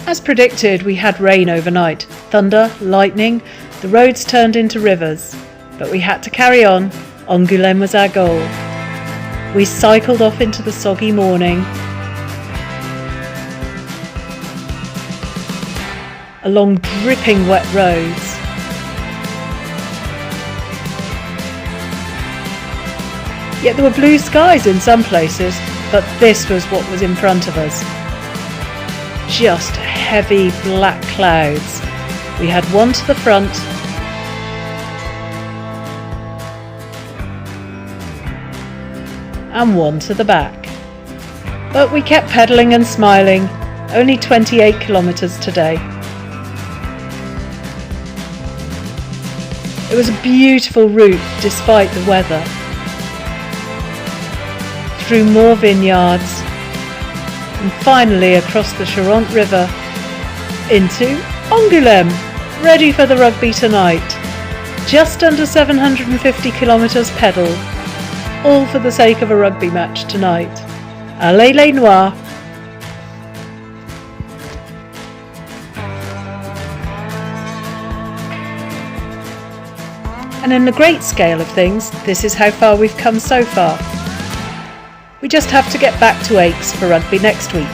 As predicted, we had rain overnight. Thunder, lightning, the roads turned into rivers. But we had to carry on. Angoulême was our goal. We cycled off into the soggy morning, along dripping wet roads. Yet there were blue skies in some places, but this was what was in front of us. Just heavy black clouds. We had one to the front and one to the back. But we kept pedalling and smiling. Only 28 kilometres today. It was a beautiful route despite the weather. Through more vineyards, and finally across the Charente River into Angoulême, ready for the rugby tonight. Just under 750 kilometres pedalled, all for the sake of a rugby match tonight. Allez les Noirs! And in the great scale of things, this is how far we've come so far. We just have to get back to Aix for rugby next week.